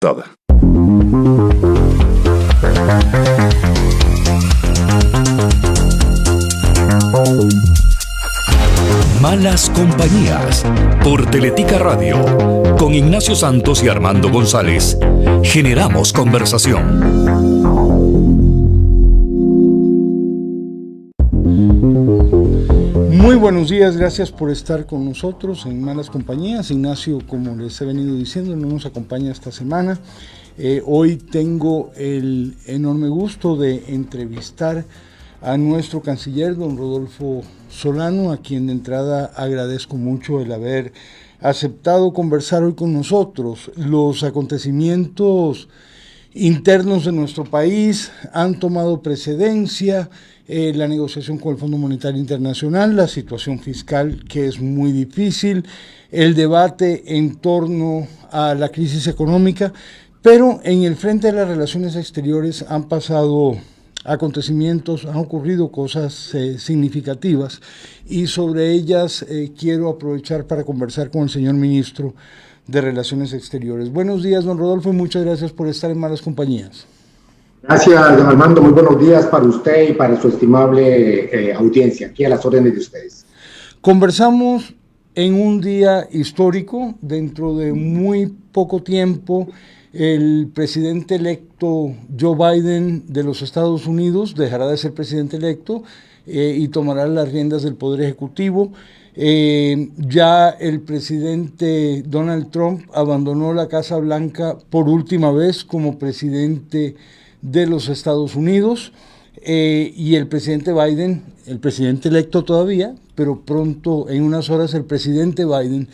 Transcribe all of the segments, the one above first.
Toda. Malas Compañías, por Teletica Radio, con Ignacio Santos y Armando González, generamos conversación. Muy buenos días, gracias por estar con nosotros en Malas Compañías. Ignacio, como les he venido diciendo, no nos acompaña esta semana. Hoy tengo el enorme gusto de entrevistar a nuestro canciller, don Rodolfo Solano, a quien de entrada agradezco mucho el haber aceptado conversar hoy con nosotros. Los acontecimientos internos de nuestro país han tomado precedencia, la negociación con el Fondo Monetario Internacional, la situación fiscal que es muy difícil, el debate en torno a la crisis económica, pero en el frente de las relaciones exteriores han pasado acontecimientos, han ocurrido cosas significativas y sobre ellas quiero aprovechar para conversar con el señor ministro de Relaciones Exteriores. Buenos días, don Rodolfo, y muchas gracias por estar en Malas Compañías. Gracias, don Armando. Muy buenos días para usted y para su estimable audiencia, aquí a las órdenes de ustedes. Conversamos en un día histórico. Dentro de muy poco tiempo, el presidente electo Joe Biden de los Estados Unidos dejará de ser presidente electo y tomará las riendas del Poder Ejecutivo. Ya el presidente Donald Trump abandonó la Casa Blanca por última vez como presidente de los Estados Unidos, y el presidente Biden, el presidente electo todavía, pero pronto, en unas horas, el presidente Biden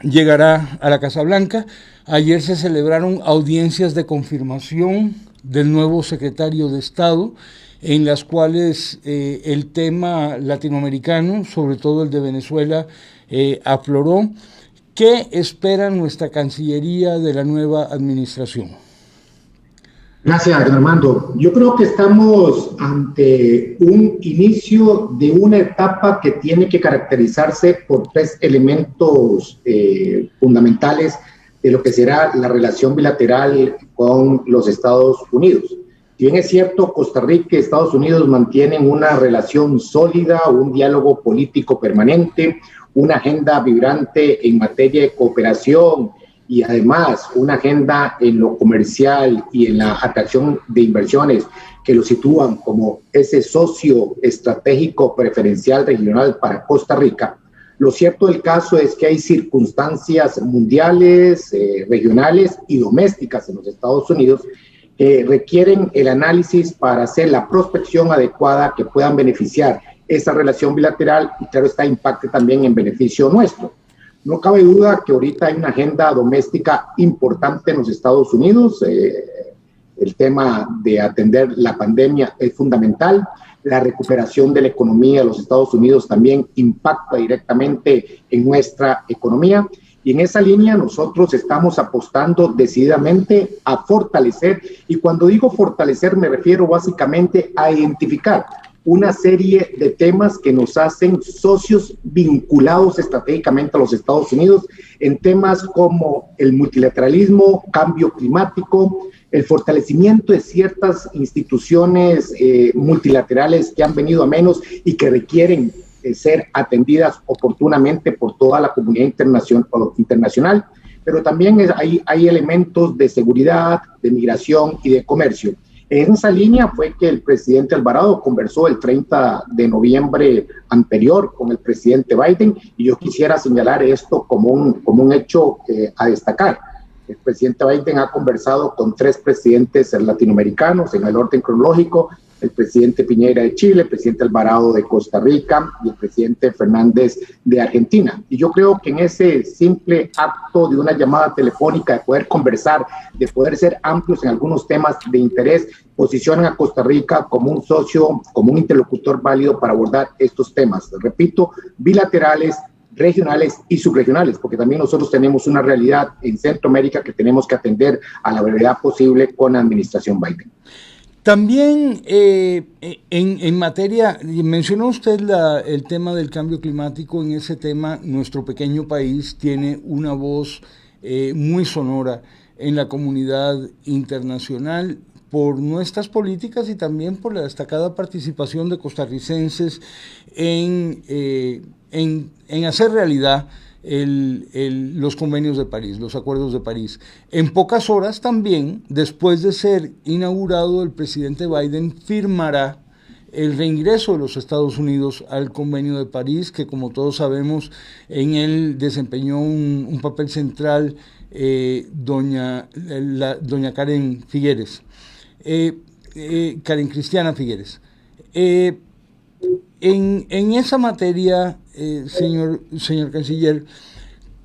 llegará a la Casa Blanca. Ayer se celebraron audiencias de confirmación del nuevo secretario de Estado, en las cuales el tema latinoamericano, sobre todo el de Venezuela, afloró. ¿Qué espera nuestra Cancillería de la nueva administración? Gracias, don Armando. Yo creo que estamos ante un inicio de una etapa que tiene que caracterizarse por tres elementos fundamentales de lo que será la relación bilateral con los Estados Unidos. Si bien es cierto, Costa Rica y Estados Unidos mantienen una relación sólida, un diálogo político permanente, una agenda vibrante en materia de cooperación y además una agenda en lo comercial y en la atracción de inversiones que lo sitúan como ese socio estratégico preferencial regional para Costa Rica. Lo cierto del caso es que hay circunstancias mundiales, regionales y domésticas en los Estados Unidos que requieren el análisis para hacer la prospección adecuada que puedan beneficiar esa relación bilateral y claro está, impacte también en beneficio nuestro. No cabe duda que ahorita hay una agenda doméstica importante en los Estados Unidos. El tema de atender la pandemia es fundamental. La recuperación de la economía de los Estados Unidos también impacta directamente en nuestra economía. Y en esa línea nosotros estamos apostando decididamente a fortalecer, y cuando digo fortalecer me refiero básicamente a identificar una serie de temas que nos hacen socios vinculados estratégicamente a los Estados Unidos en temas como el multilateralismo, cambio climático, el fortalecimiento de ciertas instituciones multilaterales que han venido a menos y que requieren ser atendidas oportunamente por toda la comunidad internacional, pero también hay elementos de seguridad, de migración y de comercio. En esa línea fue que el presidente Alvarado conversó el 30 de noviembre anterior con el presidente Biden, y yo quisiera señalar esto como un hecho a destacar. El presidente Biden ha conversado con 3 presidentes latinoamericanos en el orden cronológico: el presidente Piñera de Chile, el presidente Alvarado de Costa Rica y el presidente Fernández de Argentina. Y yo creo que en ese simple acto de una llamada telefónica, de poder conversar, de poder ser amplios en algunos temas de interés, posicionan a Costa Rica como un socio, como un interlocutor válido para abordar estos temas. Repito, bilaterales, regionales y subregionales, porque también nosotros tenemos una realidad en Centroamérica que tenemos que atender a la brevedad posible con la administración Biden. También en materia, mencionó usted el tema del cambio climático. En ese tema nuestro pequeño país tiene una voz muy sonora en la comunidad internacional por nuestras políticas y también por la destacada participación de costarricenses en hacer realidad los convenios de París, los acuerdos de París. En pocas horas también, después de ser inaugurado, el presidente Biden firmará el reingreso de los Estados Unidos al Convenio de París, que como todos sabemos, en él desempeñó un papel central doña Karen Figueres, Karen Cristiana Figueres. En esa materia, señor canciller,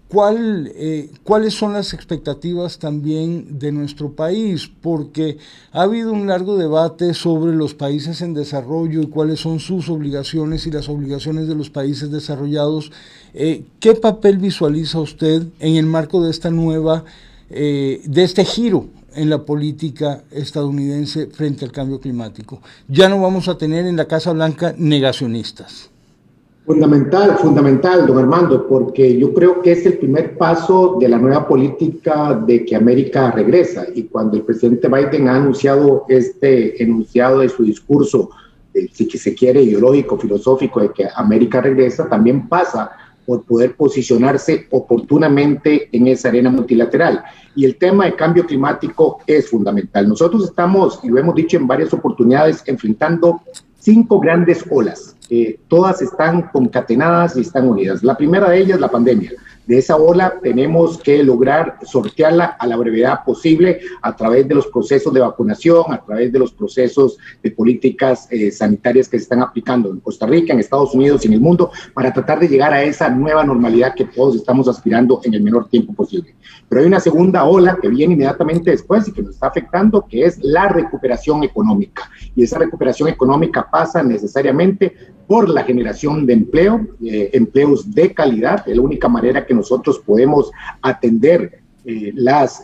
¿cuáles son las expectativas también de nuestro país? Porque ha habido un largo debate sobre los países en desarrollo y cuáles son sus obligaciones y las obligaciones de los países desarrollados. ¿Qué papel visualiza usted en el marco de esta de este giro en la política estadounidense frente al cambio climático? Ya no vamos a tener en la Casa Blanca negacionistas. Fundamental, don Armando, porque yo creo que es el primer paso de la nueva política de que América regresa. Y cuando el presidente Biden ha anunciado este enunciado de su discurso, si se quiere, ideológico, filosófico, de que América regresa, también pasa por poder posicionarse oportunamente en esa arena multilateral. Y el tema de cambio climático es fundamental. Nosotros estamos, y lo hemos dicho en varias oportunidades, enfrentando 5 grandes olas. Todas están concatenadas y están unidas. La primera de ellas, la pandemia. De esa ola tenemos que lograr sortearla a la brevedad posible a través de los procesos de vacunación, a través de los procesos de políticas sanitarias que se están aplicando en Costa Rica, en Estados Unidos y en el mundo, para tratar de llegar a esa nueva normalidad que todos estamos aspirando en el menor tiempo posible. Pero hay una segunda ola que viene inmediatamente después y que nos está afectando, que es la recuperación económica. Y esa recuperación económica pasa necesariamente por la generación de empleo, empleos de calidad. Es la única manera que nosotros podemos atender las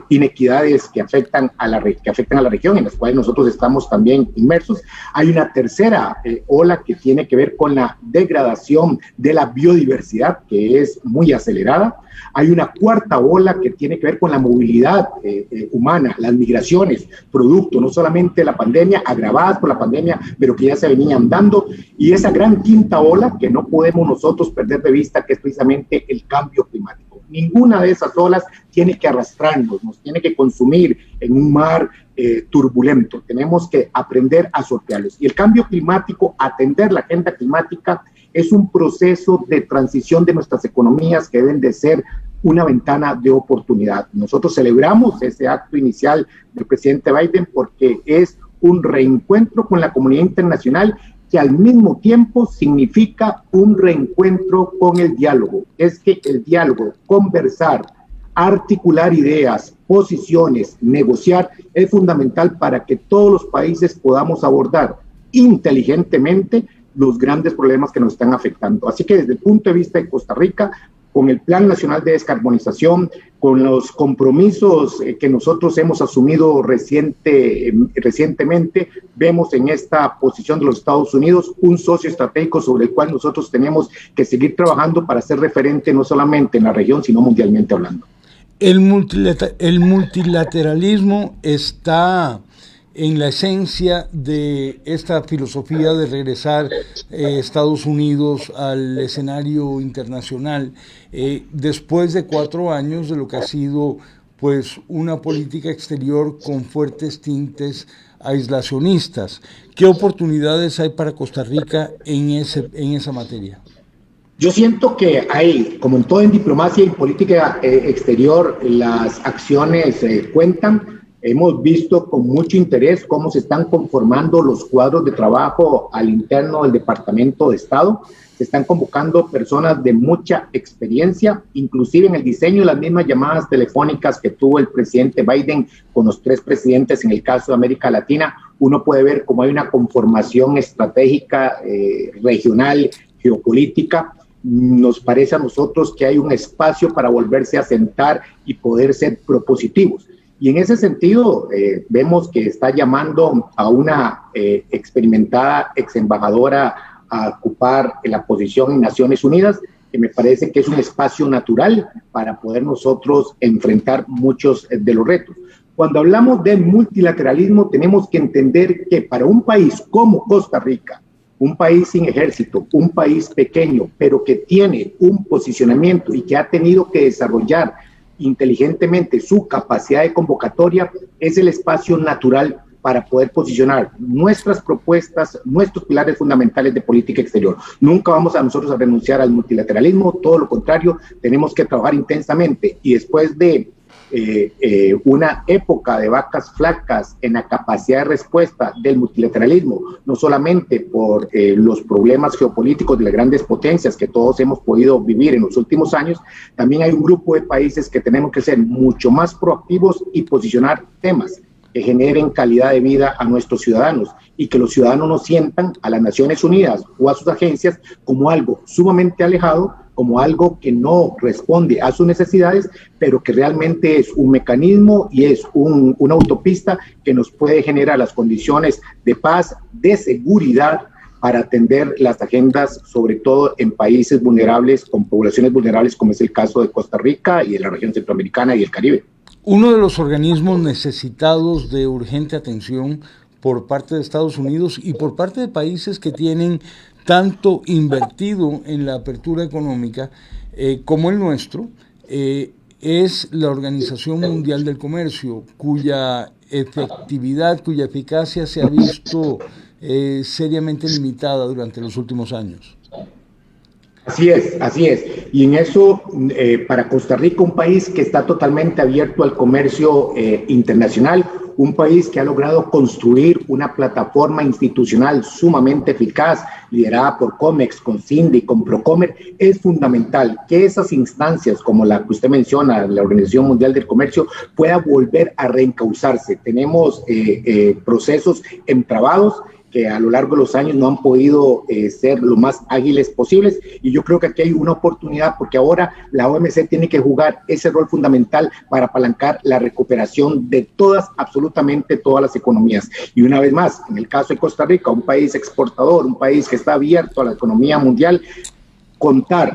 inequidades que afectan a la región, en las cuales nosotros estamos también inmersos. Hay una tercera ola que tiene que ver con la degradación de la biodiversidad, que es muy acelerada. Hay una cuarta ola que tiene que ver con la movilidad humana, las migraciones, producto no solamente de la pandemia, agravadas por la pandemia, pero que ya se venían dando. Y esa gran quinta ola que no podemos nosotros perder de vista, que es precisamente el cambio climático. Ninguna de esas olas tiene que arrastrarnos, nos tiene que consumir en un mar turbulento. Tenemos que aprender a sortearlos. Y el cambio climático, atender la agenda climática, es un proceso de transición de nuestras economías que deben de ser una ventana de oportunidad. Nosotros celebramos ese acto inicial del presidente Biden porque es un reencuentro con la comunidad internacional que al mismo tiempo significa un reencuentro con el diálogo. Es que el diálogo, conversar, articular ideas, posiciones, negociar, es fundamental para que todos los países podamos abordar inteligentemente los grandes problemas que nos están afectando. Así que desde el punto de vista de Costa Rica, con el Plan Nacional de Descarbonización, con los compromisos que nosotros hemos asumido recientemente, vemos en esta posición de los Estados Unidos un socio estratégico sobre el cual nosotros tenemos que seguir trabajando para ser referente no solamente en la región, sino mundialmente hablando. El multilateralismo está en la esencia de esta filosofía de regresar Estados Unidos al escenario internacional después de 4 años de lo que ha sido pues una política exterior con fuertes tintes aislacionistas. ¿Qué oportunidades hay para Costa Rica en esa materia? Yo siento que hay, como en todo en diplomacia y política exterior, las acciones cuentan. Hemos visto con mucho interés cómo se están conformando los cuadros de trabajo al interno del Departamento de Estado. Se están convocando personas de mucha experiencia, inclusive en el diseño de las mismas llamadas telefónicas que tuvo el presidente Biden con los 3 presidentes en el caso de América Latina. Uno puede ver cómo hay una conformación estratégica, regional, geopolítica. Nos parece a nosotros que hay un espacio para volverse a sentar y poder ser propositivos. Y en ese sentido, vemos que está llamando a una experimentada ex embajadora a ocupar la posición en Naciones Unidas, que me parece que es un espacio natural para poder nosotros enfrentar muchos de los retos. Cuando hablamos de multilateralismo, tenemos que entender que para un país como Costa Rica, un país sin ejército, un país pequeño, pero que tiene un posicionamiento y que ha tenido que desarrollar inteligentemente su capacidad de convocatoria, es el espacio natural para poder posicionar nuestras propuestas, nuestros pilares fundamentales de política exterior. Nunca vamos a nosotros a renunciar al multilateralismo, todo lo contrario, tenemos que trabajar intensamente, y después de una época de vacas flacas en la capacidad de respuesta del multilateralismo, no solamente por los problemas geopolíticos de las grandes potencias que todos hemos podido vivir en los últimos años, también hay un grupo de países que tenemos que ser mucho más proactivos y posicionar temas que generen calidad de vida a nuestros ciudadanos, y que los ciudadanos no sientan a las Naciones Unidas o a sus agencias como algo sumamente alejado, como algo que no responde a sus necesidades, pero que realmente es un mecanismo y es una autopista que nos puede generar las condiciones de paz, de seguridad, para atender las agendas, sobre todo en países vulnerables, con poblaciones vulnerables, como es el caso de Costa Rica y de la región centroamericana y el Caribe. Uno de los organismos necesitados de urgente atención por parte de Estados Unidos y por parte de países que tienen tanto invertido en la apertura económica como el nuestro, es la Organización Mundial del Comercio, cuya efectividad, cuya eficacia se ha visto seriamente limitada durante los últimos años. Así es. Y en eso, para Costa Rica, un país que está totalmente abierto al comercio internacional, un país que ha logrado construir una plataforma institucional sumamente eficaz, liderada por COMEX, con CINDI, con Procomer, es fundamental que esas instancias, como la que usted menciona, la Organización Mundial del Comercio, pueda volver a reencauzarse. Tenemos procesos entrabados que a lo largo de los años no han podido ser lo más ágiles posibles, y yo creo que aquí hay una oportunidad, porque ahora la OMC tiene que jugar ese rol fundamental para apalancar la recuperación de absolutamente todas las economías. Y una vez más, en el caso de Costa Rica, un país exportador, un país que está abierto a la economía mundial, contar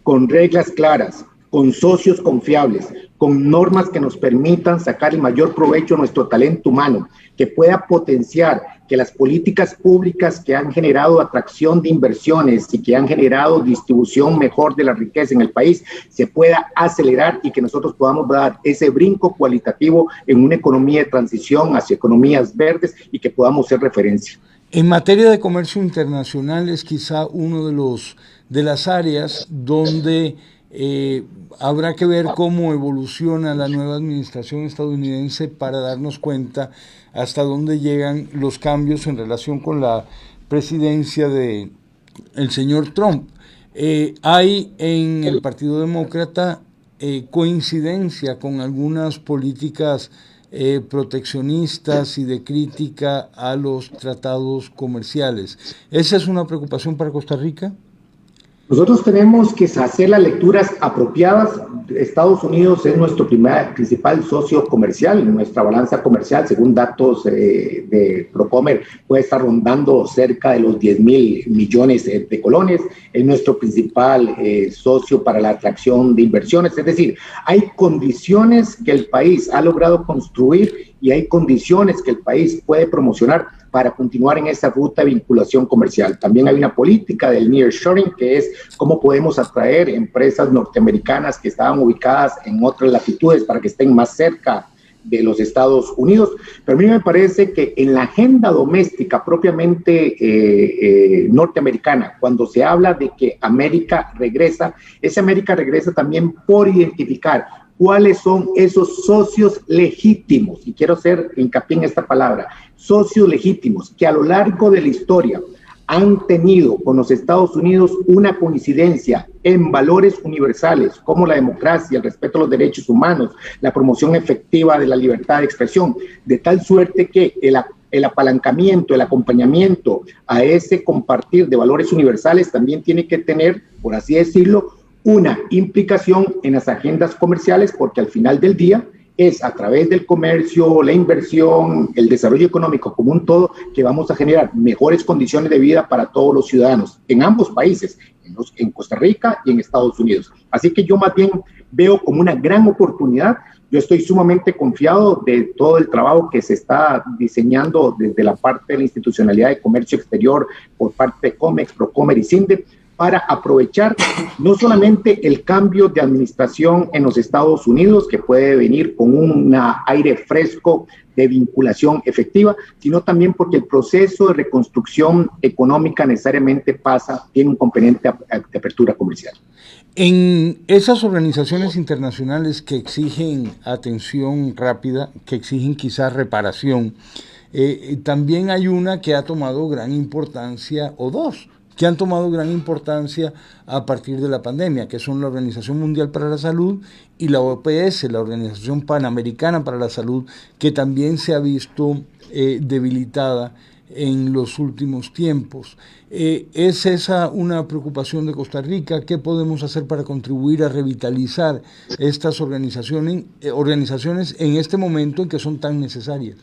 con reglas claras, con socios confiables, con normas que nos permitan sacar el mayor provecho a nuestro talento humano, que pueda potenciar que las políticas públicas que han generado atracción de inversiones y que han generado distribución mejor de la riqueza en el país se pueda acelerar, y que nosotros podamos dar ese brinco cualitativo en una economía de transición hacia economías verdes y que podamos ser referencia. En materia de comercio internacional es quizá uno de las áreas donde habrá que ver cómo evoluciona la nueva administración estadounidense para darnos cuenta hasta dónde llegan los cambios en relación con la presidencia de el señor Trump. Hay en el Partido Demócrata coincidencia con algunas políticas proteccionistas y de crítica a los tratados comerciales. ¿Esa es una preocupación para Costa Rica? Nosotros tenemos que hacer las lecturas apropiadas. Estados Unidos es nuestro principal socio comercial. Nuestra balanza comercial, según datos de Procomer, puede estar rondando cerca de los 10,000 millones de colones. Es nuestro principal socio para la atracción de inversiones. Es decir, hay condiciones que el país ha logrado construir y hay condiciones que el país puede promocionar para continuar en esa ruta de vinculación comercial. También hay una política del nearshoring, que es cómo podemos atraer empresas norteamericanas que estaban ubicadas en otras latitudes para que estén más cerca de los Estados Unidos. Pero a mí me parece que en la agenda doméstica propiamente norteamericana, cuando se habla de que América regresa, esa América regresa también por identificar cuáles son esos socios legítimos, y quiero hacer hincapié en esta palabra, socios legítimos, que a lo largo de la historia han tenido con los Estados Unidos una coincidencia en valores universales como la democracia, el respeto a los derechos humanos, la promoción efectiva de la libertad de expresión, de tal suerte que el apalancamiento, el acompañamiento a ese compartir de valores universales también tiene que tener, por así decirlo, una implicación en las agendas comerciales, porque al final del día es a través del comercio, la inversión, el desarrollo económico como un todo, que vamos a generar mejores condiciones de vida para todos los ciudadanos en ambos países, en Costa Rica y en Estados Unidos. Así que yo más bien veo como una gran oportunidad. Yo estoy sumamente confiado de todo el trabajo que se está diseñando desde la parte de la institucionalidad de comercio exterior por parte de COMEX, Procomer y CINDE, para aprovechar no solamente el cambio de administración en los Estados Unidos, que puede venir con un aire fresco de vinculación efectiva, sino también porque el proceso de reconstrucción económica necesariamente tiene un componente de apertura comercial. En esas organizaciones internacionales que exigen atención rápida, que exigen quizás reparación, también hay una que ha tomado gran importancia, o dos, que han tomado gran importancia a partir de la pandemia, que son la Organización Mundial para la Salud y la OPS, la Organización Panamericana para la Salud, que también se ha visto debilitada en los últimos tiempos. ¿Es esa una preocupación de Costa Rica? ¿Qué podemos hacer para contribuir a revitalizar estas organizaciones en este momento en que son tan necesarias?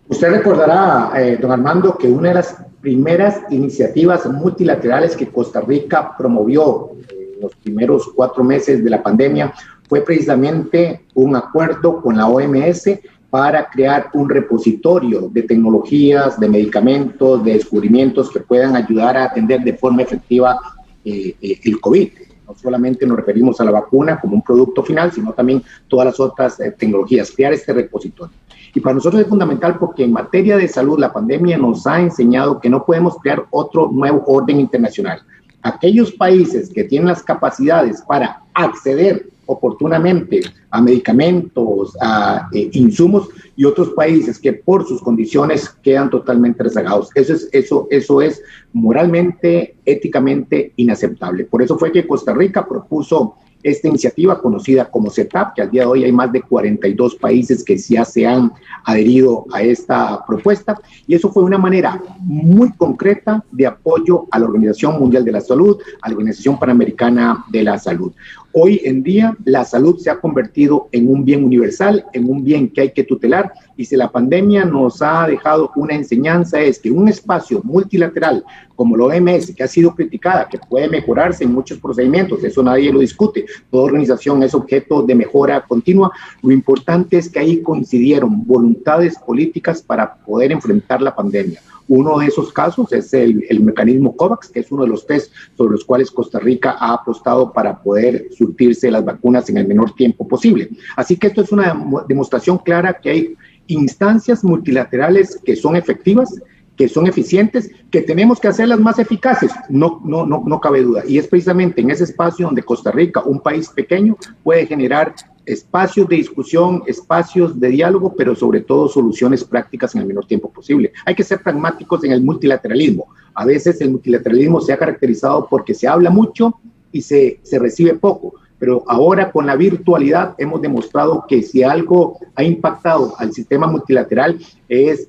Usted recordará, don Armando, que una de las primeras iniciativas multilaterales que Costa Rica promovió en los primeros 4 meses de la pandemia fue precisamente un acuerdo con la OMS para crear un repositorio de tecnologías, de medicamentos, de descubrimientos que puedan ayudar a atender de forma efectiva el COVID. No solamente nos referimos a la vacuna como un producto final, sino también todas las otras tecnologías, crear este repositorio. Y para nosotros es fundamental porque en materia de salud la pandemia nos ha enseñado que no podemos crear otro nuevo orden internacional. Aquellos países que tienen las capacidades para acceder oportunamente a medicamentos, a insumos, y otros países que por sus condiciones quedan totalmente rezagados. Eso es moralmente, éticamente inaceptable. Por eso fue que Costa Rica propuso esta iniciativa conocida como CETAP, que al día de hoy hay más de 42 países que ya se han adherido a esta propuesta, y eso fue una manera muy concreta de apoyo a la Organización Mundial de la Salud, a la Organización Panamericana de la Salud. Hoy en día la salud se ha convertido en un bien universal, en un bien que hay que tutelar, y si la pandemia nos ha dejado una enseñanza es que un espacio multilateral como la OMS, que ha sido criticada, que puede mejorarse en muchos procedimientos, eso nadie lo discute, toda organización es objeto de mejora continua, lo importante es que ahí coincidieron voluntades políticas para poder enfrentar la pandemia. Uno de esos casos es el mecanismo COVAX, que es uno de los test sobre los cuales Costa Rica ha apostado para poder surtirse las vacunas en el menor tiempo posible. Así que esto es una demostración clara que hay instancias multilaterales que son efectivas, que son eficientes, que tenemos que hacerlas más eficaces, no cabe duda. Y es precisamente en ese espacio donde Costa Rica, un país pequeño, puede generar espacios de discusión, espacios de diálogo, pero sobre todo soluciones prácticas en el menor tiempo posible. Hay que ser pragmáticos en el multilateralismo. A veces el multilateralismo se ha caracterizado porque se habla mucho y se recibe poco. Pero ahora con la virtualidad hemos demostrado que si algo ha impactado al sistema multilateral es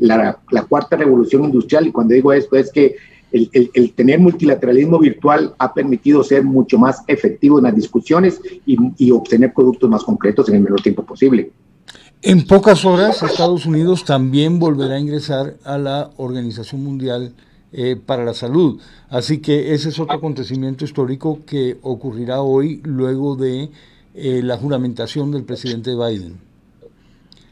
la cuarta revolución industrial, y cuando digo esto es que el tener multilateralismo virtual ha permitido ser mucho más efectivo en las discusiones y obtener productos más concretos en el menor tiempo posible. En pocas horas Estados Unidos también volverá a ingresar a la Organización Mundial para la Salud. Así que ese es otro acontecimiento histórico que ocurrirá hoy luego de la juramentación del presidente Biden.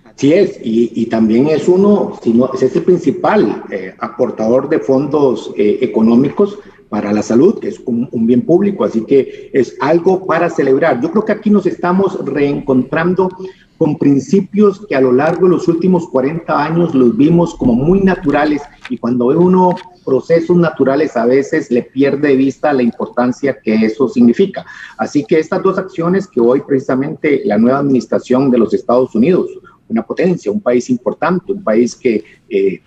Así es, y también es es el principal aportador de fondos económicos para la salud, que es un bien público, así que es algo para celebrar. Yo creo que aquí nos estamos reencontrando con principios que a lo largo de los últimos 40 años los vimos como muy naturales, y cuando ve uno procesos naturales a veces le pierde de vista la importancia que eso significa. Así que estas dos acciones que hoy precisamente la nueva administración de los Estados Unidos, una potencia, un país importante, un país que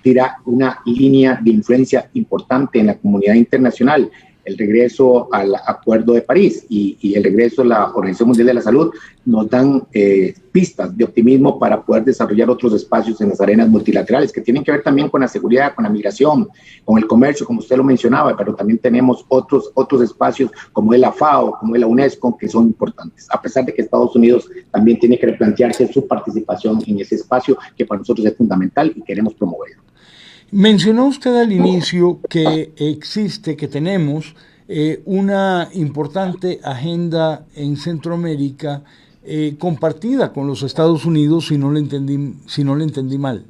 tira una línea de influencia importante en la comunidad internacional, el regreso al Acuerdo de París y el regreso a la Organización Mundial de la Salud nos dan pistas de optimismo para poder desarrollar otros espacios en las arenas multilaterales que tienen que ver también con la seguridad, con la migración, con el comercio, como usted lo mencionaba, pero también tenemos otros espacios como es la FAO, como es la UNESCO, que son importantes, a pesar de que Estados Unidos también tiene que replantearse su participación en ese espacio que para nosotros es fundamental y queremos promoverlo. Mencionó usted al inicio que tenemos una importante agenda en Centroamérica compartida con los Estados Unidos, si no le entendí mal.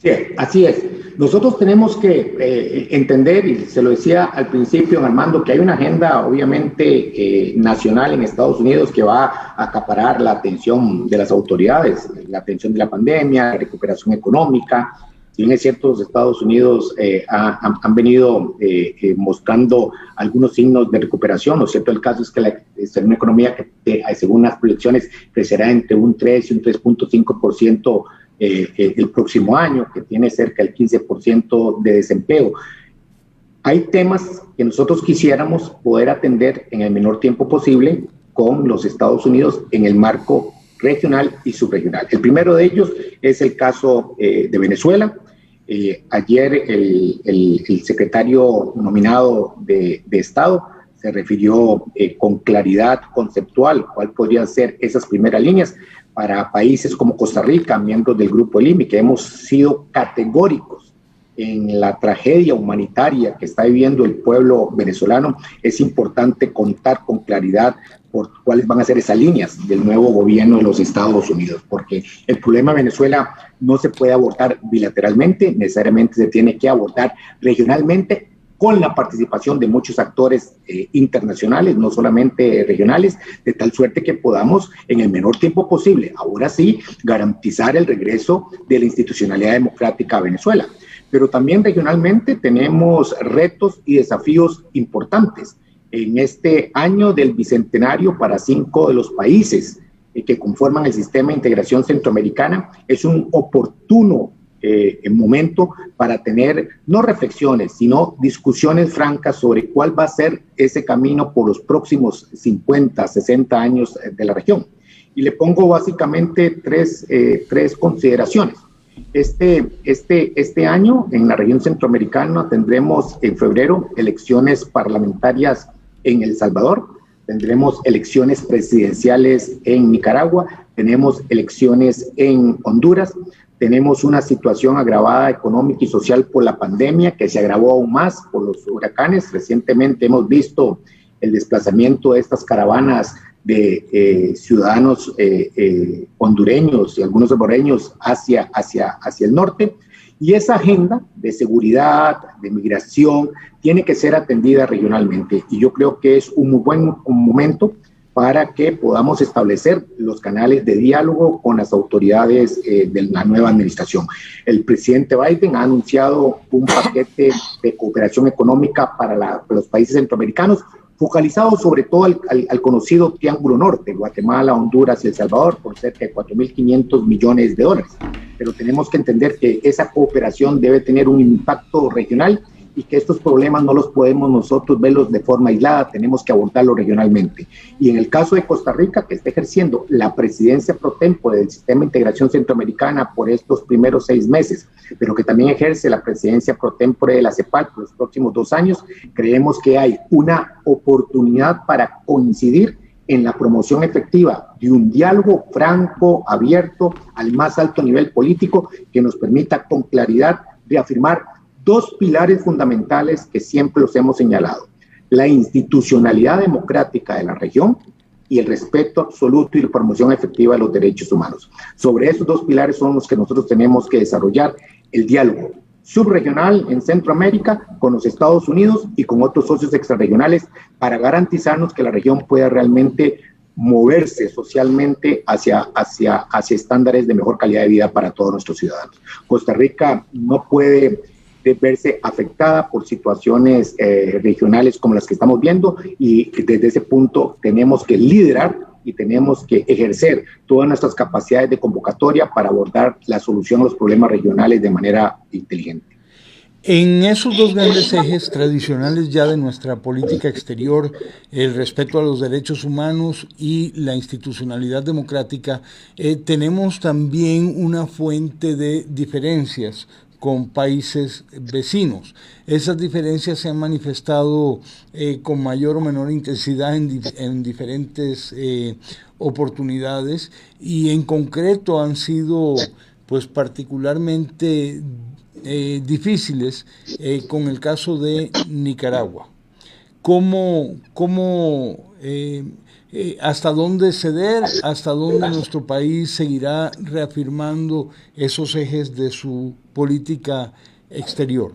Sí, así es. Nosotros tenemos que entender, y se lo decía al principio, don Armando, que hay una agenda obviamente nacional en Estados Unidos que va a acaparar la atención de las autoridades, la atención de la pandemia, la recuperación económica. Si bien es cierto, los Estados Unidos han venido mostrando algunos signos de recuperación. Lo cierto del caso es que es una economía que, según las proyecciones, crecerá entre un 3 y un 3.5% el próximo año, que tiene cerca del 15% de desempleo. Hay temas que nosotros quisiéramos poder atender en el menor tiempo posible con los Estados Unidos en el marco regional y subregional. El primero de ellos es el caso de Venezuela. Ayer el secretario nominado de Estado se refirió con claridad conceptual cuál podrían ser esas primeras líneas para países como Costa Rica, miembros del Grupo Lima, que hemos sido categóricos en la tragedia humanitaria que está viviendo el pueblo venezolano. Es importante contar con claridad por cuáles van a ser esas líneas del nuevo gobierno de los Estados Unidos, porque el problema de Venezuela no se puede abordar bilateralmente, necesariamente se tiene que abordar regionalmente con la participación de muchos actores internacionales, no solamente regionales, de tal suerte que podamos en el menor tiempo posible, ahora sí, garantizar el regreso de la institucionalidad democrática a Venezuela. Pero también regionalmente tenemos retos y desafíos importantes. En este año del bicentenario para 5 de los países que conforman el sistema de integración centroamericana, es un oportuno momento para tener no reflexiones, sino discusiones francas sobre cuál va a ser ese camino por los próximos 50, 60 años de la región. Y le pongo básicamente tres consideraciones. Este año en la región centroamericana tendremos en febrero elecciones parlamentarias en El Salvador, tendremos elecciones presidenciales en Nicaragua, tenemos elecciones en Honduras, tenemos una situación agravada económica y social por la pandemia que se agravó aún más por los huracanes. Recientemente hemos visto el desplazamiento de estas caravanas de ciudadanos hondureños y algunos salvadoreños hacia el norte. Y esa agenda de seguridad, de migración, tiene que ser atendida regionalmente. Y yo creo que es un muy buen momento para que podamos establecer los canales de diálogo con las autoridades de la nueva administración. El presidente Biden ha anunciado un paquete de cooperación económica para los países centroamericanos, focalizado sobre todo al conocido Triángulo Norte, Guatemala, Honduras y El Salvador, por cerca de $4.500 millones. Pero tenemos que entender que esa cooperación debe tener un impacto regional y que estos problemas no los podemos nosotros verlos de forma aislada, tenemos que abordarlos regionalmente. Y en el caso de Costa Rica, que está ejerciendo la presidencia pro tempore del Sistema de Integración Centroamericana por estos primeros 6 meses, pero que también ejerce la presidencia pro tempore de la CEPAL por los próximos 2 años, creemos que hay una oportunidad para coincidir en la promoción efectiva de un diálogo franco, abierto, al más alto nivel político, que nos permita con claridad reafirmar 2 pilares fundamentales que siempre los hemos señalado: la institucionalidad democrática de la región y el respeto absoluto y la promoción efectiva de los derechos humanos. Sobre esos 2 pilares son los que nosotros tenemos que desarrollar el diálogo subregional en Centroamérica con los Estados Unidos y con otros socios extrarregionales para garantizarnos que la región pueda realmente moverse socialmente hacia estándares de mejor calidad de vida para todos nuestros ciudadanos. Costa Rica no puede verse afectada por situaciones regionales como las que estamos viendo, y desde ese punto tenemos que liderar y tenemos que ejercer todas nuestras capacidades de convocatoria para abordar la solución a los problemas regionales de manera inteligente. En esos dos grandes ejes tradicionales ya de nuestra política exterior, el respeto a los derechos humanos y la institucionalidad democrática, tenemos también una fuente de diferencias con países vecinos. Esas diferencias se han manifestado con mayor o menor intensidad en diferentes oportunidades, y en concreto han sido pues particularmente difíciles con el caso de Nicaragua. ¿Hasta dónde ceder? ¿Hasta dónde nuestro país seguirá reafirmando esos ejes de su política exterior?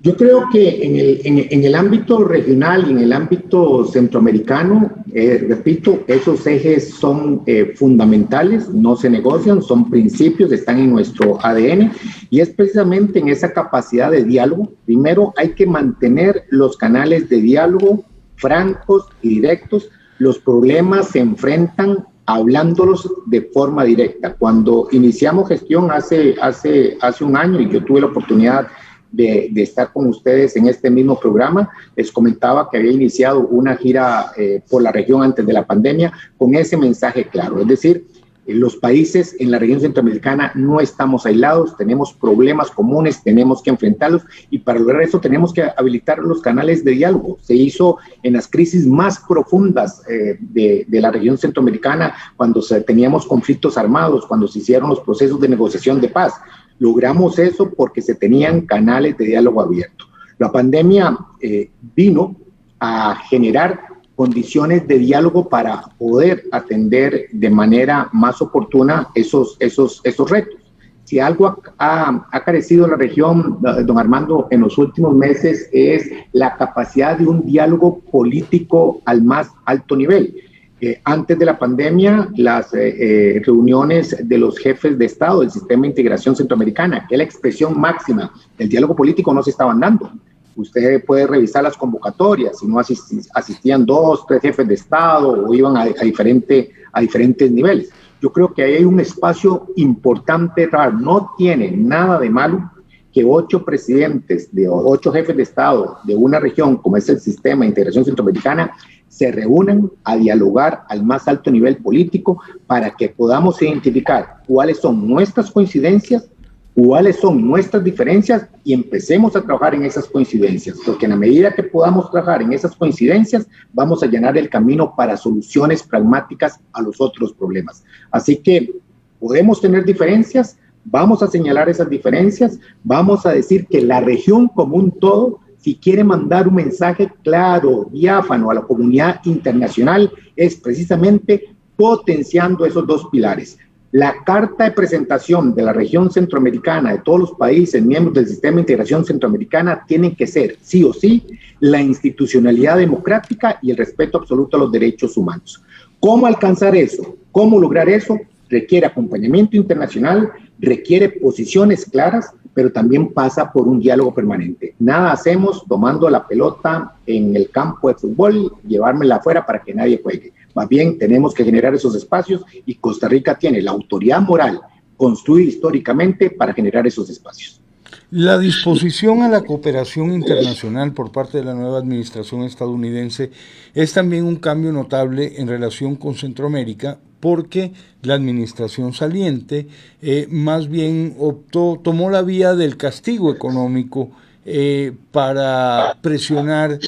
Yo creo que en el ámbito regional y en el ámbito centroamericano, repito, esos ejes son fundamentales, no se negocian, son principios, están en nuestro ADN, y es precisamente en esa capacidad de diálogo. Primero hay que mantener los canales de diálogo francos y directos. Los problemas se enfrentan hablándolos de forma directa. Cuando iniciamos gestión hace un año, y yo tuve la oportunidad de estar con ustedes en este mismo programa, les comentaba que había iniciado una gira por la región antes de la pandemia con ese mensaje claro, es decir, los países en la región centroamericana no estamos aislados, tenemos problemas comunes, tenemos que enfrentarlos, y para lograr eso tenemos que habilitar los canales de diálogo. Se hizo en las crisis más profundas de la región centroamericana, cuando teníamos conflictos armados, cuando se hicieron los procesos de negociación de paz. Logramos eso porque se tenían canales de diálogo abierto. La pandemia vino a generar condiciones de diálogo para poder atender de manera más oportuna esos retos. Si algo ha carecido la región, don Armando, en los últimos meses, es la capacidad de un diálogo político al más alto nivel. Antes de la pandemia, las reuniones de los jefes de Estado del Sistema de Integración Centroamericana, que es la expresión máxima del diálogo político, no se estaban dando. Usted puede revisar las convocatorias, si no asistían 2, 3 jefes de Estado o iban a diferentes niveles. Yo creo que ahí hay un espacio importante. No tiene nada de malo que 8 presidentes de 8 jefes de Estado de una región como es el Sistema de Integración Centroamericana se reúnan a dialogar al más alto nivel político para que podamos identificar cuáles son nuestras coincidencias, cuáles son nuestras diferencias, y empecemos a trabajar en esas coincidencias, porque en la medida que podamos trabajar en esas coincidencias, vamos a llenar el camino para soluciones pragmáticas a los otros problemas. Así que podemos tener diferencias, vamos a señalar esas diferencias, vamos a decir que la región como un todo, si quiere mandar un mensaje claro, diáfano a la comunidad internacional, es precisamente potenciando esos dos pilares. La carta de presentación de la región centroamericana, de todos los países miembros del Sistema de Integración Centroamericana, tienen que ser, sí o sí, la institucionalidad democrática y el respeto absoluto a los derechos humanos. ¿Cómo alcanzar eso? ¿Cómo lograr eso? Requiere acompañamiento internacional, requiere posiciones claras, pero también pasa por un diálogo permanente. Nada hacemos tomando la pelota en el campo de fútbol, llevármela afuera para que nadie juegue. Más bien tenemos que generar esos espacios, y Costa Rica tiene la autoridad moral construida históricamente para generar esos espacios. La disposición a la cooperación internacional por parte de la nueva administración estadounidense es también un cambio notable en relación con Centroamérica, porque la administración saliente más bien tomó la vía del castigo económico para presionar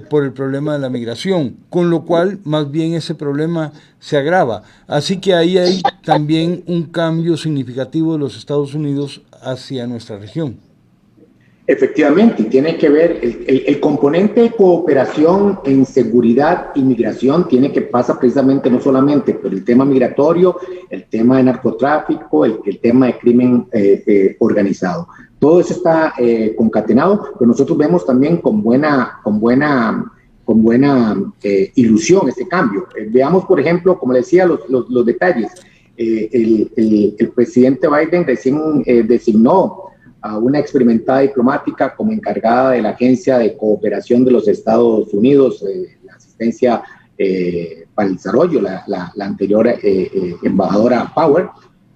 por el problema de la migración, con lo cual más bien ese problema se agrava. Así que ahí hay también un cambio significativo de los Estados Unidos hacia nuestra región. Efectivamente, tiene que ver el componente de cooperación en seguridad y migración, tiene que pasar precisamente no solamente por el tema migratorio, el tema de narcotráfico, el tema de crimen organizado. Todo eso está concatenado, pero nosotros vemos también con buena ilusión este cambio. Veamos, por ejemplo, como le decía, los detalles. El presidente Biden recién designó a una experimentada diplomática como encargada de la Agencia de Cooperación de los Estados Unidos, la asistencia para el desarrollo, la anterior embajadora Power,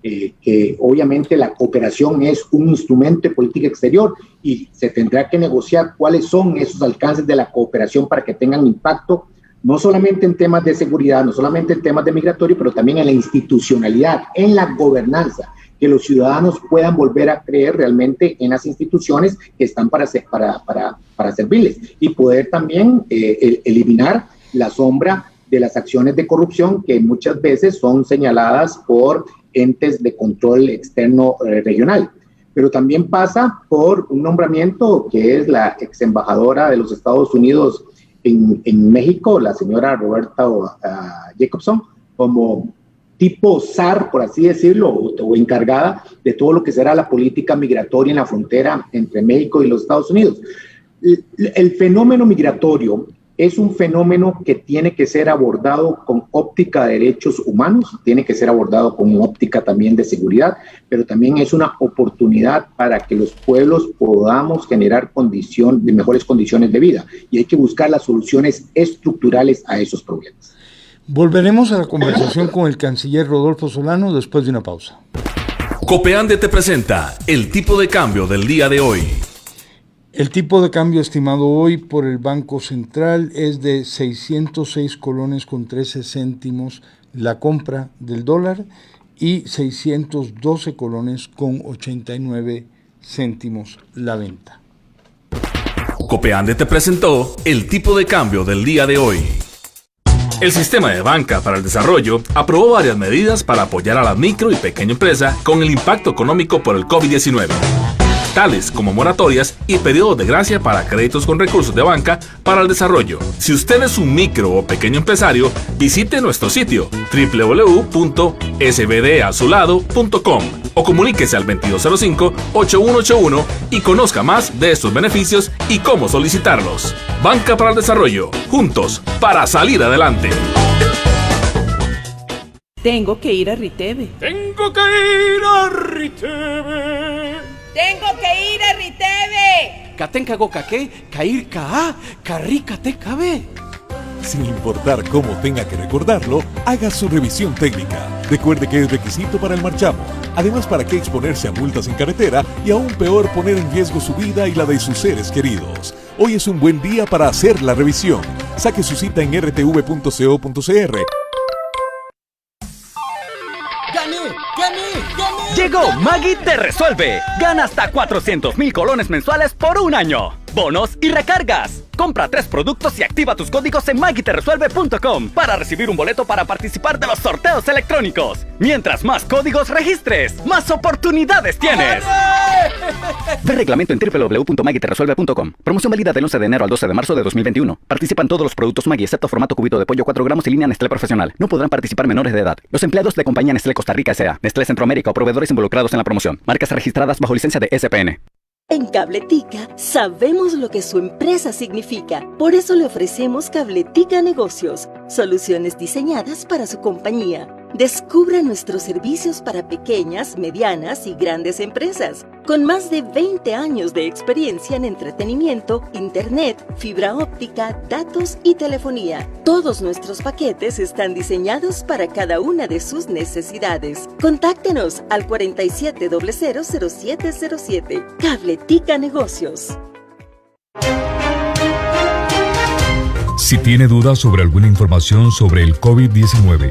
que obviamente la cooperación es un instrumento de política exterior y se tendrá que negociar cuáles son esos alcances de la cooperación para que tengan impacto, no solamente en temas de seguridad, no solamente en temas de migratorio, pero también en la institucionalidad, en la gobernanza, que los ciudadanos puedan volver a creer realmente en las instituciones que están para servirles y poder también eliminar la sombra de las acciones de corrupción que muchas veces son señaladas por entes de control externo regional. Pero también pasa por un nombramiento que es la ex embajadora de los Estados Unidos en México, la señora Roberta Jacobson, como tipo zar, por así decirlo, o encargada de todo lo que será la política migratoria en la frontera entre México y los Estados Unidos. El fenómeno migratorio es un fenómeno que tiene que ser abordado con óptica de derechos humanos, tiene que ser abordado con óptica también de seguridad, pero también es una oportunidad para que los pueblos podamos generar mejores condiciones de vida y hay que buscar las soluciones estructurales a esos problemas. Volveremos a la conversación con el canciller Rodolfo Solano después de una pausa. Copeande te presenta el tipo de cambio del día de hoy. El tipo de cambio estimado hoy por el Banco Central es de 606 colones con 13 céntimos la compra del dólar y 612 colones con 89 céntimos la venta. Copeande te presentó el tipo de cambio del día de hoy. El Sistema de Banca para el Desarrollo aprobó varias medidas para apoyar a la micro y pequeña empresa con el impacto económico por el COVID-19. Tales como moratorias y periodos de gracia para créditos con recursos de banca para el desarrollo. Si usted es un micro o pequeño empresario, visite nuestro sitio www.sbdazulado.com o comuníquese al 2205-8181 y conozca más de estos beneficios y cómo solicitarlos. Banca para el Desarrollo, juntos para salir adelante. Tengo que ir a Riteve. Tengo que ir a Riteve. ¡Tengo que ir a Riteve! Catenca gocaque, cair ca, carrica te cabe. Sin importar cómo tenga que recordarlo, haga su revisión técnica. Recuerde que es requisito para el marchamo. Además, ¿para qué exponerse a multas en carretera y aún peor poner en riesgo su vida y la de sus seres queridos? Hoy es un buen día para hacer la revisión. Saque su cita en rtv.co.cr. Llegó Maggi Te Resuelve. Gana hasta 400,000 colones mensuales por un año. Bonos y recargas. Compra 3 productos y activa tus códigos en maggiteresuelve.com para recibir un boleto para participar de los sorteos electrónicos. Mientras más códigos registres, más oportunidades tienes. Ve reglamento en www.maggiteresuelve.com. Promoción válida del 11 de enero al 12 de marzo de 2021. Participan todos los productos Maggi excepto formato cubito de pollo 4 gramos y línea Nestlé Profesional. No podrán participar menores de edad. Los empleados de compañía Nestlé Costa Rica S.A., Nestlé Centroamérica o proveedores involucrados en la promoción. Marcas registradas bajo licencia de SPN. En Cabletica sabemos lo que su empresa significa. Por eso le ofrecemos Cabletica Negocios, soluciones diseñadas para su compañía. Descubra nuestros servicios para pequeñas, medianas y grandes empresas. Con más de 20 años de experiencia en entretenimiento, internet, fibra óptica, datos y telefonía. Todos nuestros paquetes están diseñados para cada una de sus necesidades. Contáctenos al 47000707. Cabletica Negocios. Si tiene dudas sobre alguna información sobre el COVID-19,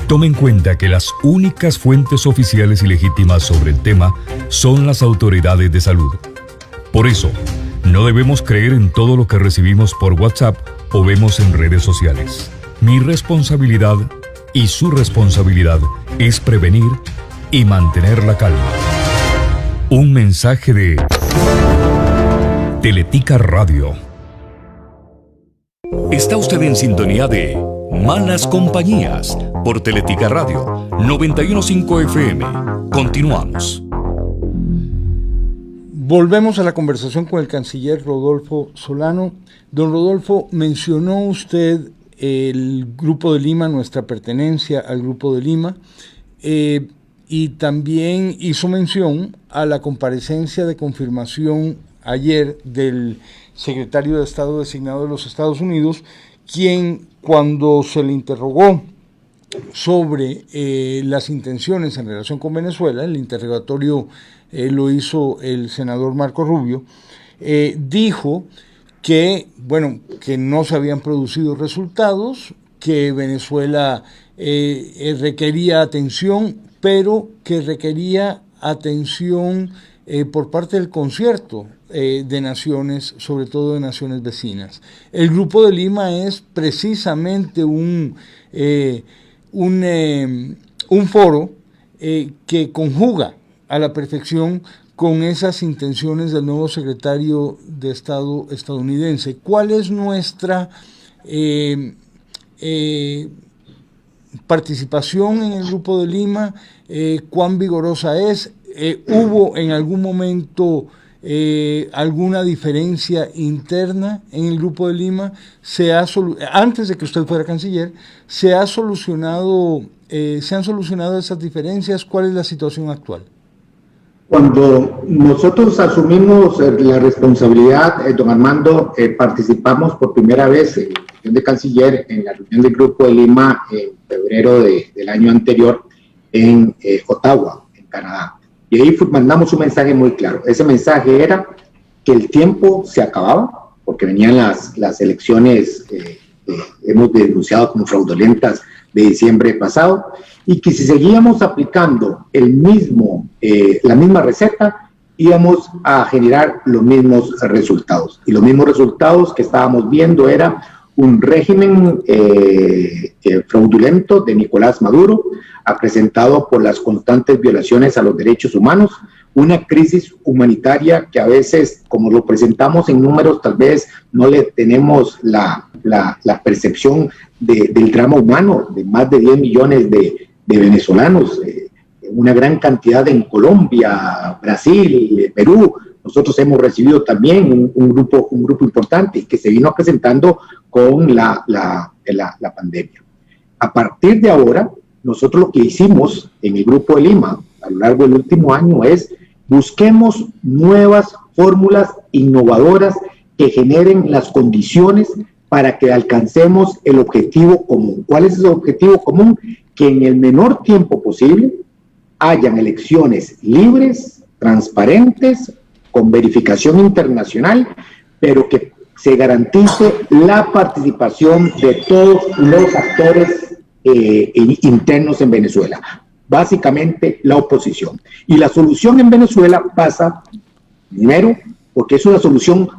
tome en cuenta que las únicas fuentes oficiales y legítimas sobre el tema son las autoridades de salud. Por eso, no debemos creer en todo lo que recibimos por WhatsApp o vemos en redes sociales. Mi responsabilidad y su responsabilidad es prevenir y mantener la calma. Un mensaje de Teletica Radio. Está usted en sintonía de Malas Compañías por Teletica Radio 91.5 FM. Continuamos. Volvemos a la conversación con el canciller Rodolfo Solano. Don Rodolfo, mencionó usted el Grupo de Lima, nuestra pertenencia al Grupo de Lima, y también hizo mención a la comparecencia de confirmación ayer del secretario de Estado designado de los Estados Unidos, quien, cuando se le interrogó sobre las intenciones en relación con Venezuela. El interrogatorio lo hizo el senador Marco Rubio. Dijo que, bueno, que no se habían producido resultados, que Venezuela requería atención, pero que requería atención por parte del concierto de naciones, sobre todo de naciones vecinas. El Grupo de Lima es precisamente un foro que conjuga a la perfección con esas intenciones del nuevo secretario de Estado estadounidense. ¿Cuál es nuestra participación en el Grupo de Lima? ¿Cuán vigorosa es? ¿Hubo en algún momento alguna diferencia interna en el Grupo de Lima? Antes de que usted fuera canciller, ¿se han solucionado esas diferencias? ¿Cuál es la situación actual? Cuando nosotros asumimos la responsabilidad, don Armando, participamos por primera vez en la reunión de canciller, en la reunión del Grupo de Lima en febrero del año anterior en Ottawa, en Canadá. Y ahí mandamos un mensaje muy claro. Ese mensaje era que el tiempo se acababa, porque venían las elecciones hemos denunciado como fraudulentas de diciembre pasado, y que si seguíamos aplicando la misma receta, íbamos a generar los mismos resultados. Y los mismos resultados que estábamos viendo era un régimen fraudulento de Nicolás Maduro, acrecentado por las constantes violaciones a los derechos humanos, una crisis humanitaria que a veces, como lo presentamos en números, tal vez no le tenemos la percepción del drama humano de más de 10 millones de venezolanos, una gran cantidad en Colombia, Brasil, Perú. Nosotros hemos recibido también un grupo importante que se vino acrecentando con la pandemia. A partir de ahora, nosotros lo que hicimos en el Grupo de Lima a lo largo del último año es busquemos nuevas fórmulas innovadoras que generen las condiciones para que alcancemos el objetivo común. ¿Cuál es el objetivo común? Que en el menor tiempo posible hayan elecciones libres, transparentes, con verificación internacional, pero que se garantice la participación de todos los actores internos en Venezuela, básicamente la oposición. Y la solución en Venezuela pasa, primero, porque es una solución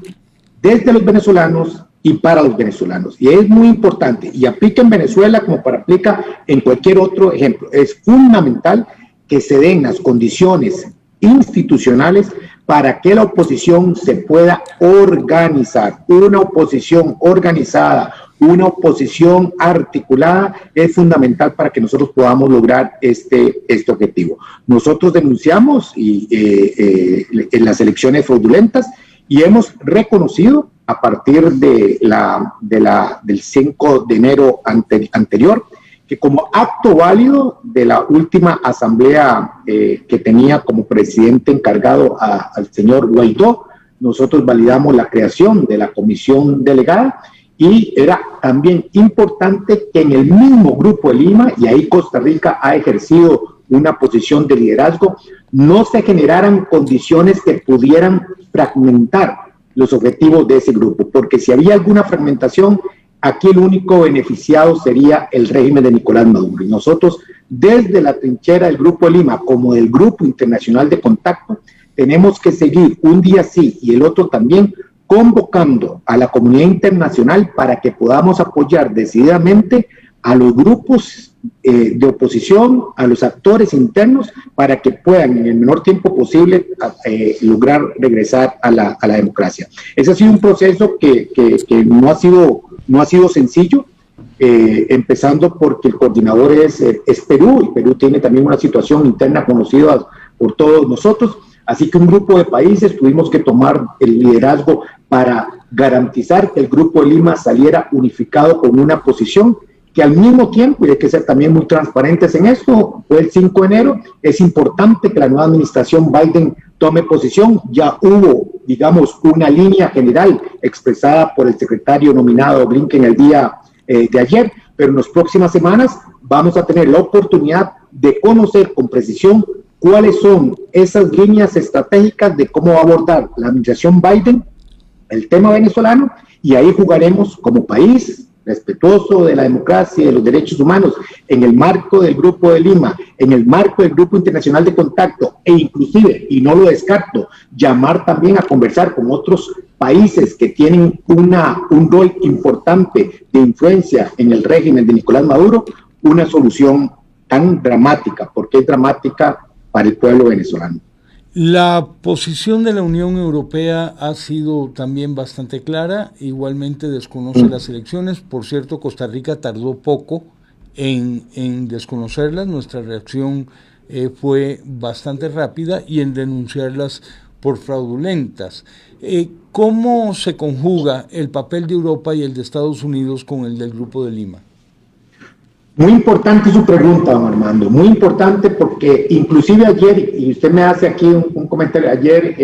desde los venezolanos y para los venezolanos. Y es muy importante, y aplica en Venezuela como aplica en cualquier otro ejemplo. Es fundamental que se den las condiciones institucionales para que la oposición se pueda organizar. Una oposición organizada, una oposición articulada es fundamental para que nosotros podamos lograr este objetivo. Nosotros denunciamos en las elecciones fraudulentas y hemos reconocido a partir del 5 de enero anterior que como acto válido de la última asamblea que tenía como presidente encargado al señor Guaidó, nosotros validamos la creación de la comisión delegada. Y era también importante que en el mismo Grupo de Lima, y ahí Costa Rica ha ejercido una posición de liderazgo, no se generaran condiciones que pudieran fragmentar los objetivos de ese grupo, porque si había alguna fragmentación, aquí el único beneficiado sería el régimen de Nicolás Maduro. Y nosotros, desde la trinchera del Grupo de Lima, como del Grupo Internacional de Contacto, tenemos que seguir un día sí y el otro también, convocando a la comunidad internacional para que podamos apoyar decididamente a los grupos de oposición, a los actores internos, para que puedan en el menor tiempo posible lograr regresar a la democracia. Ese ha sido un proceso que no ha sido sencillo, empezando porque el coordinador es Perú, y Perú tiene también una situación interna conocida por todos nosotros. Así que un grupo de países tuvimos que tomar el liderazgo para garantizar que el Grupo de Lima saliera unificado con una posición que al mismo tiempo, y hay que ser también muy transparentes en esto, fue el 5 de enero, es importante que la nueva administración Biden tome posición. Ya hubo, digamos, una línea general expresada por el secretario nominado Blinken el día de ayer, pero en las próximas semanas vamos a tener la oportunidad de conocer con precisión cuáles son esas líneas estratégicas de cómo va a abordar la administración Biden el tema venezolano, y ahí jugaremos como país respetuoso de la democracia y de los derechos humanos, en el marco del Grupo de Lima, en el marco del Grupo Internacional de Contacto, e inclusive, y no lo descarto, llamar también a conversar con otros países que tienen un rol importante de influencia en el régimen de Nicolás Maduro, una solución tan dramática, porque es dramática para el pueblo venezolano. La posición de la Unión Europea ha sido también bastante clara, igualmente desconoce las elecciones. Por cierto, Costa Rica tardó poco en desconocerlas, nuestra reacción fue bastante rápida y en denunciarlas por fraudulentas. ¿Cómo se conjuga el papel de Europa y el de Estados Unidos con el del Grupo de Lima? Muy importante su pregunta, don Armando, muy importante, porque inclusive ayer, y usted me hace aquí un comentario, ayer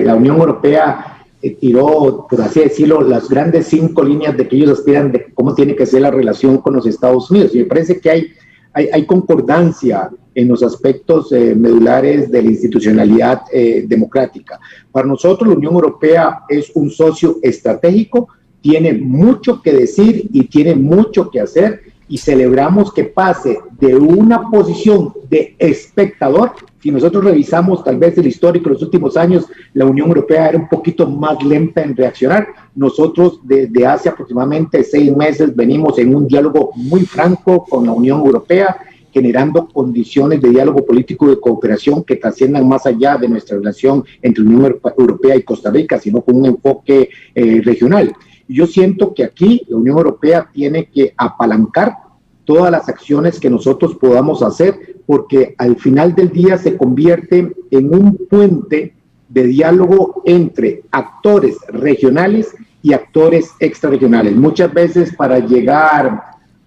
la Unión Europea tiró, por así decirlo, las grandes 5 líneas de que ellos aspiran de cómo tiene que ser la relación con los Estados Unidos, y me parece que hay concordancia en los aspectos medulares de la institucionalidad democrática. Para nosotros la Unión Europea es un socio estratégico, tiene mucho que decir y tiene mucho que hacer, y celebramos que pase de una posición de espectador. Si nosotros revisamos tal vez el histórico de los últimos años, la Unión Europea era un poquito más lenta en reaccionar. Nosotros desde hace aproximadamente 6 meses venimos en un diálogo muy franco con la Unión Europea, generando condiciones de diálogo político y de cooperación que trasciendan más allá de nuestra relación entre la Unión Europea y Costa Rica, sino con un enfoque regional. Yo siento que aquí la Unión Europea tiene que apalancar todas las acciones que nosotros podamos hacer, porque al final del día se convierte en un puente de diálogo entre actores regionales y actores extrarregionales. Muchas veces para llegar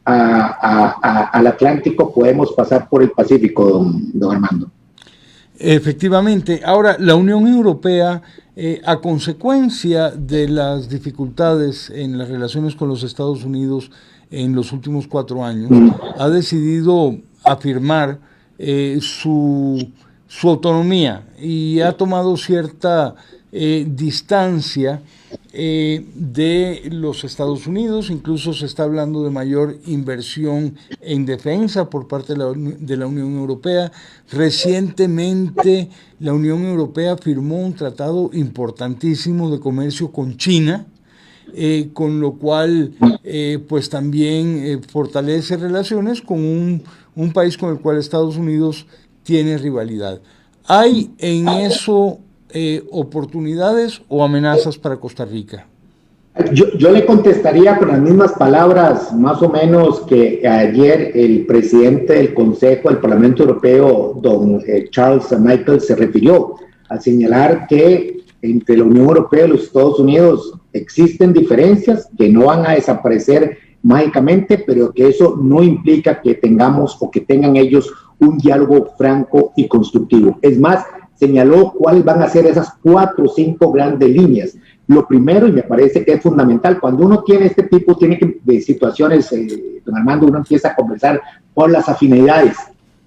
al Atlántico podemos pasar por el Pacífico, don Armando. Efectivamente. Ahora, la Unión Europea, a consecuencia de las dificultades en las relaciones con los Estados Unidos en los últimos 4 años, ha decidido afirmar su autonomía y ha tomado cierta distancia de los Estados Unidos. Incluso se está hablando de mayor inversión en defensa por parte de la Unión Europea. Recientemente la Unión Europea firmó un tratado importantísimo de comercio con China, con lo cual pues también fortalece relaciones con un país con el cual Estados Unidos tiene rivalidad. ¿Hay en eso oportunidades o amenazas para Costa Rica? Yo le contestaría con las mismas palabras más o menos que ayer el presidente del Consejo del Parlamento Europeo, don Charles Michel, se refirió al señalar que entre la Unión Europea y los Estados Unidos existen diferencias que no van a desaparecer mágicamente, pero que eso no implica que tengamos o que tengan ellos un diálogo franco y constructivo. Es más, señaló cuáles van a ser esas 4 o 5 grandes líneas. Lo primero, y me parece que es fundamental, cuando uno tiene este tipo de situaciones, don Armando, uno empieza a conversar por las afinidades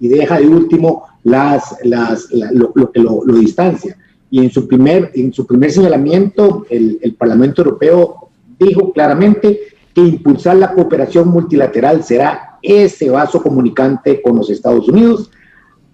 y deja de último lo que lo distancia. Y en su primer señalamiento, el Parlamento Europeo dijo claramente que impulsar la cooperación multilateral será ese vaso comunicante con los Estados Unidos.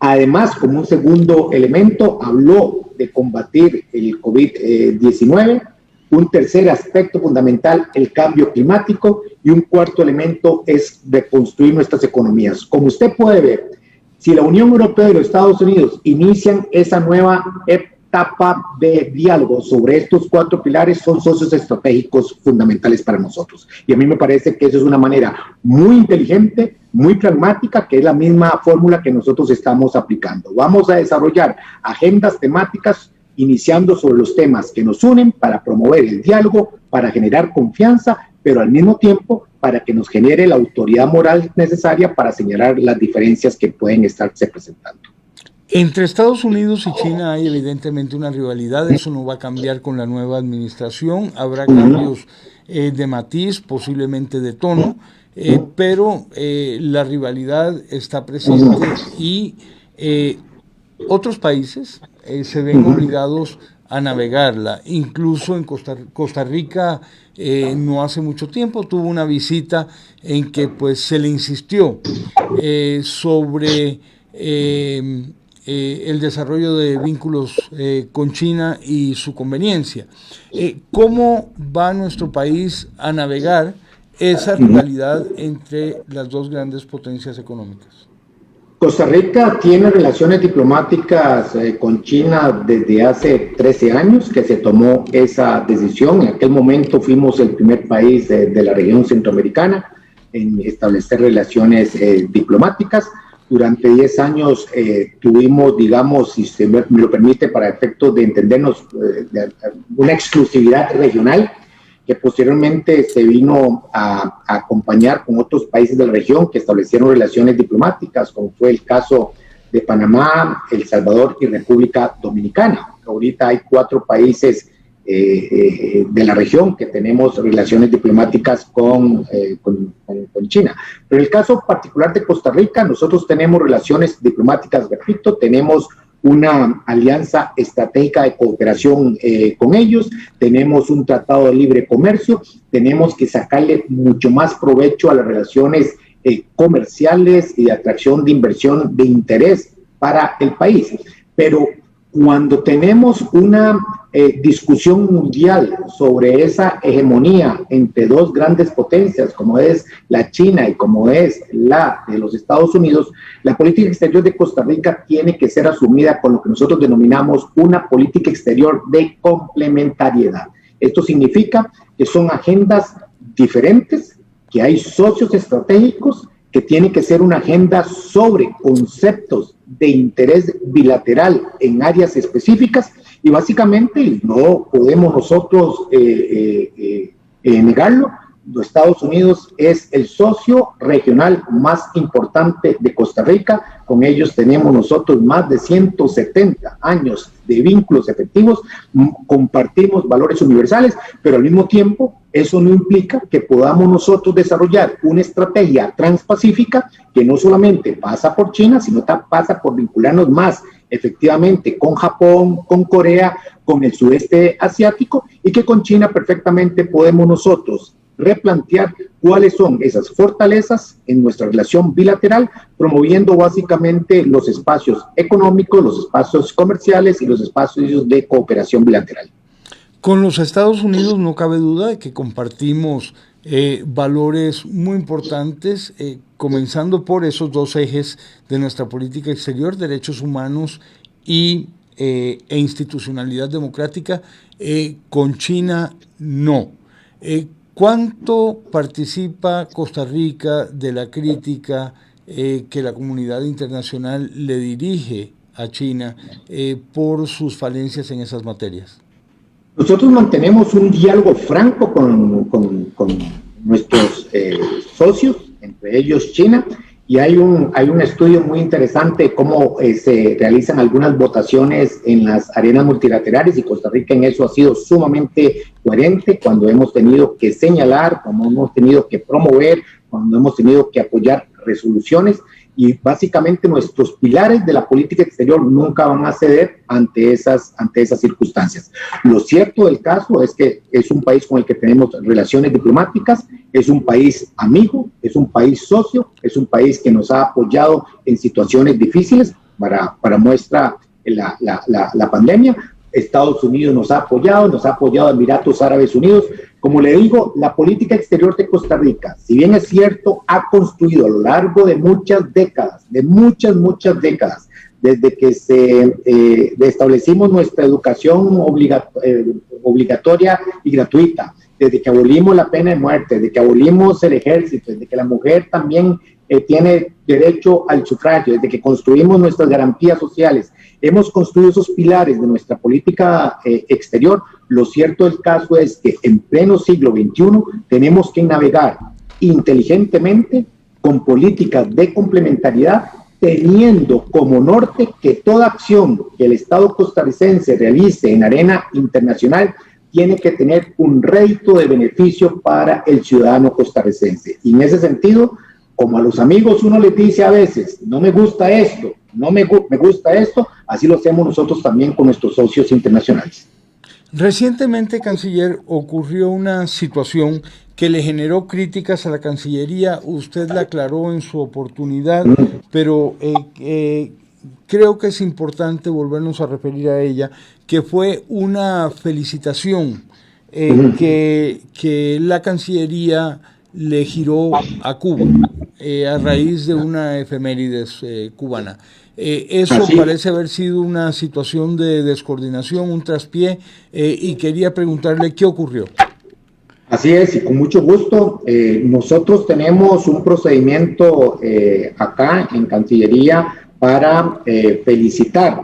Además, como un segundo elemento, habló de combatir el COVID-19, un tercer aspecto fundamental, el cambio climático, y un cuarto elemento es reconstruir nuestras economías. Como usted puede ver, si la Unión Europea y los Estados Unidos inician esa nueva etapa de diálogo sobre estos 4 pilares, son socios estratégicos fundamentales para nosotros. Y a mí me parece que eso es una manera muy inteligente, muy pragmática, que es la misma fórmula que nosotros estamos aplicando. Vamos a desarrollar agendas temáticas iniciando sobre los temas que nos unen para promover el diálogo, para generar confianza, pero al mismo tiempo para que nos genere la autoridad moral necesaria para señalar las diferencias que pueden estarse presentando. Entre Estados Unidos y China hay evidentemente una rivalidad, eso no va a cambiar con la nueva administración, habrá cambios de matiz, posiblemente de tono. pero la rivalidad está presente y otros países se ven obligados a navegarla. Incluso en Costa Rica no hace mucho tiempo tuvo una visita en que pues se le insistió sobre el desarrollo de vínculos con China y su conveniencia. ¿Cómo va nuestro país a navegar esa rivalidad entre las dos grandes potencias económicas? Costa Rica tiene relaciones diplomáticas con China desde hace 13 años que se tomó esa decisión. En aquel momento fuimos el primer país de la región centroamericana en establecer relaciones diplomáticas. Durante 10 años tuvimos, digamos, si se me lo permite, para efectos de entendernos, una exclusividad regional que posteriormente se vino a acompañar con otros países de la región que establecieron relaciones diplomáticas, como fue el caso de Panamá, El Salvador y República Dominicana. Ahorita hay 4 países de la región que tenemos relaciones diplomáticas con China. Pero en el caso particular de Costa Rica, nosotros tenemos relaciones diplomáticas, repito, tenemos una alianza estratégica de cooperación con ellos, tenemos un tratado de libre comercio, tenemos que sacarle mucho más provecho a las relaciones comerciales y de atracción de inversión de interés para el país. Pero cuando tenemos una discusión mundial sobre esa hegemonía entre dos grandes potencias, como es la China y como es la de los Estados Unidos, la política exterior de Costa Rica tiene que ser asumida con lo que nosotros denominamos una política exterior de complementariedad. Esto significa que son agendas diferentes, que hay socios estratégicos, que tiene que ser una agenda sobre conceptos de interés bilateral en áreas específicas, y básicamente no podemos nosotros negarlo. Los Estados Unidos es el socio regional más importante de Costa Rica. Con ellos tenemos nosotros más de 170 años de vínculos efectivos, compartimos valores universales, pero al mismo tiempo eso no implica que podamos nosotros desarrollar una estrategia transpacífica que no solamente pasa por China, sino pasa por vincularnos más efectivamente con Japón, con Corea, con el sudeste asiático, y que con China perfectamente podemos nosotros replantear cuáles son esas fortalezas en nuestra relación bilateral, promoviendo básicamente los espacios económicos, los espacios comerciales y los espacios de cooperación bilateral. Con los Estados Unidos no cabe duda de que compartimos valores muy importantes, comenzando por esos dos ejes de nuestra política exterior, derechos humanos e institucionalidad democrática. Con China no. ¿Cuánto participa Costa Rica de la crítica que la comunidad internacional le dirige a China por sus falencias en esas materias? Nosotros mantenemos un diálogo franco con nuestros socios, entre ellos China, y hay un estudio muy interesante de cómo se realizan algunas votaciones en las arenas multilaterales, y Costa Rica en eso ha sido sumamente coherente cuando hemos tenido que señalar, cuando hemos tenido que promover, cuando hemos tenido que apoyar resoluciones, y básicamente nuestros pilares de la política exterior nunca van a ceder ante esas circunstancias. Lo cierto del caso es que es un país con el que tenemos relaciones diplomáticas, es un país amigo, es un país socio, es un país que nos ha apoyado en situaciones difíciles, para muestra la pandemia. Estados Unidos nos ha apoyado Emiratos Árabes Unidos. Como le digo, la política exterior de Costa Rica, si bien es cierto, ha construido a lo largo de muchas décadas, desde que establecimos nuestra educación obligatoria y gratuita, desde que abolimos la pena de muerte, desde que abolimos el ejército, desde que la mujer también tiene derecho al sufragio, desde que construimos nuestras garantías sociales, hemos construido esos pilares de nuestra política exterior. Lo cierto del caso es que en pleno siglo XXI tenemos que navegar inteligentemente con políticas de complementariedad, teniendo como norte que toda acción que el Estado costarricense realice en arena internacional tiene que tener un rédito de beneficio para el ciudadano costarricense. Y en ese sentido, como a los amigos uno les dice a veces, no me gusta esto, me gusta esto, así lo hacemos nosotros también con nuestros socios internacionales. Recientemente, canciller, ocurrió una situación que le generó críticas a la Cancillería. Usted la aclaró en su oportunidad, pero creo que es importante volvernos a referir a ella, que fue una felicitación que la Cancillería le giró a Cuba a raíz de una efemérides cubana. Eso parece haber sido una situación de descoordinación, un traspié, y quería preguntarle qué ocurrió. Así es, y con mucho gusto. Nosotros tenemos un procedimiento acá en Cancillería para felicitar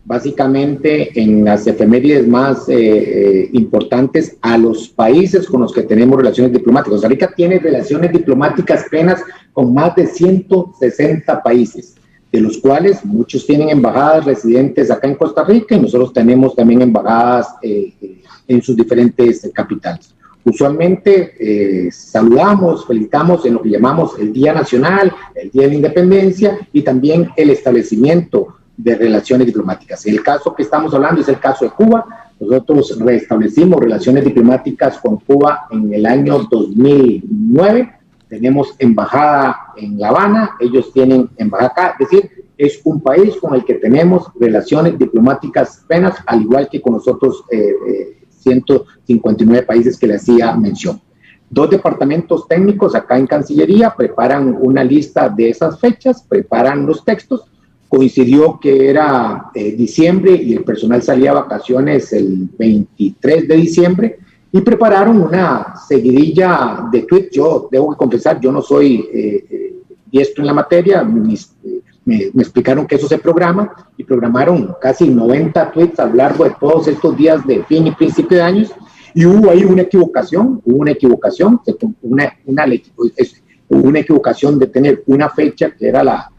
básicamente en las efemérides más importantes a los países con los que tenemos relaciones diplomáticas. Costa Rica tiene relaciones diplomáticas plenas con más de 160 países, de los cuales muchos tienen embajadas residentes acá en Costa Rica y nosotros tenemos también embajadas en sus diferentes capitales. Usualmente saludamos, felicitamos en lo que llamamos el Día Nacional, el Día de la Independencia y también el establecimiento de relaciones diplomáticas. El caso que estamos hablando es el caso de Cuba. Nosotros restablecimos relaciones diplomáticas con Cuba en el año 2009. Tenemos embajada en La Habana, ellos tienen embajada acá, es decir, es un país con el que tenemos relaciones diplomáticas plenas, al igual que con nosotros 159 países que le hacía mención. 2 departamentos técnicos acá en Cancillería preparan una lista de esas fechas, preparan los textos. Coincidió que era diciembre y el personal salía a vacaciones el 23 de diciembre y prepararon una seguidilla de tweets. Yo debo confesar, yo no soy diestro en la materia, me explicaron que eso se programa y programaron casi 90 tweets a lo largo de todos estos días de fin y principio de años y hubo ahí una equivocación de tener una fecha que era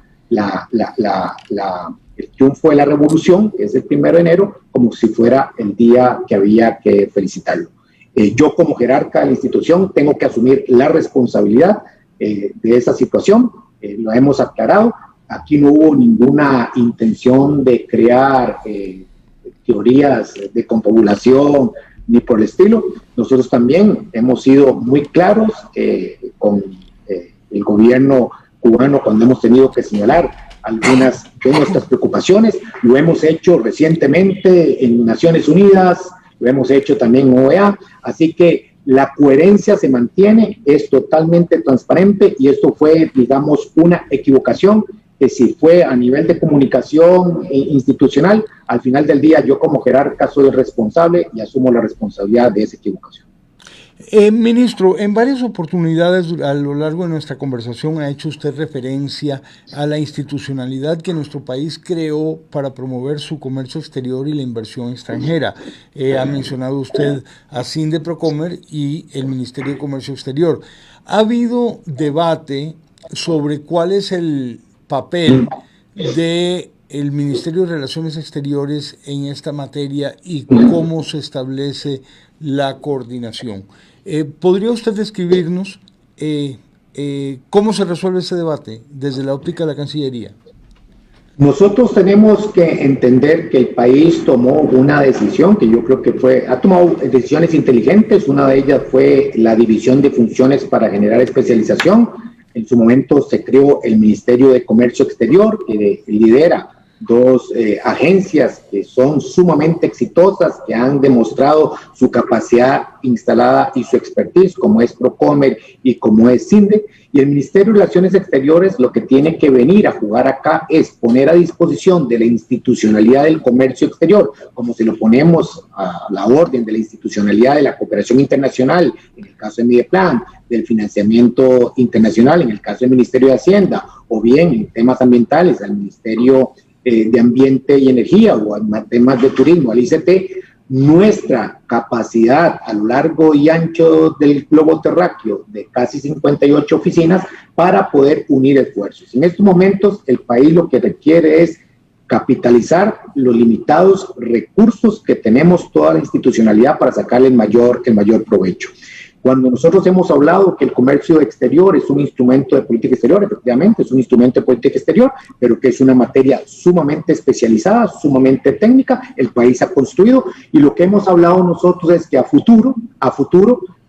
el triunfo de la revolución, que es el 1 de enero, como si fuera el día que había que felicitarlo. Yo como jerarca de la institución tengo que asumir la responsabilidad de esa situación, lo hemos aclarado. Aquí no hubo ninguna intención de crear teorías de confabulación ni por el estilo. Nosotros también hemos sido muy claros con el gobierno cubano cuando hemos tenido que señalar algunas de nuestras preocupaciones. Lo hemos hecho recientemente en Naciones Unidas, lo hemos hecho también en OEA, así que la coherencia se mantiene, es totalmente transparente y esto fue, digamos, una equivocación que si fue a nivel de comunicación institucional, al final del día yo como jerarca soy el responsable y asumo la responsabilidad de esa equivocación. Ministro, en varias oportunidades a lo largo de nuestra conversación ha hecho usted referencia a la institucionalidad que nuestro país creó para promover su comercio exterior y la inversión extranjera. Ha mencionado usted a Sindeprocomer y el Ministerio de Comercio Exterior. Ha habido debate sobre cuál es el papel del Ministerio de Relaciones Exteriores en esta materia y cómo se establece la coordinación. ¿Podría usted describirnos cómo se resuelve ese debate desde la óptica de la Cancillería? Nosotros tenemos que entender que el país tomó una decisión que yo creo que ha tomado decisiones inteligentes. Una de ellas fue la división de funciones para generar especialización. En su momento se creó el Ministerio de Comercio Exterior, que lidera 2 agencias que son sumamente exitosas, que han demostrado su capacidad instalada y su expertise, como es Procomer y como es Sinde. Y el Ministerio de Relaciones Exteriores lo que tiene que venir a jugar acá es poner a disposición de la institucionalidad del comercio exterior, como si lo ponemos a la orden de la institucionalidad de la cooperación internacional, en el caso de Mideplan, del financiamiento internacional, en el caso del Ministerio de Hacienda, o bien en temas ambientales, al Ministerio de Ambiente y Energía, o en temas de turismo, al ICT. Nuestra capacidad a lo largo y ancho del globo terráqueo de casi 58 oficinas para poder unir esfuerzos. En estos momentos el país lo que requiere es capitalizar los limitados recursos que tenemos toda la institucionalidad para sacarle el mayor provecho. Cuando nosotros hemos hablado que el comercio exterior es un instrumento de política exterior, efectivamente es un instrumento de política exterior, pero que es una materia sumamente especializada, sumamente técnica, el país ha construido, y lo que hemos hablado nosotros es que a futuro,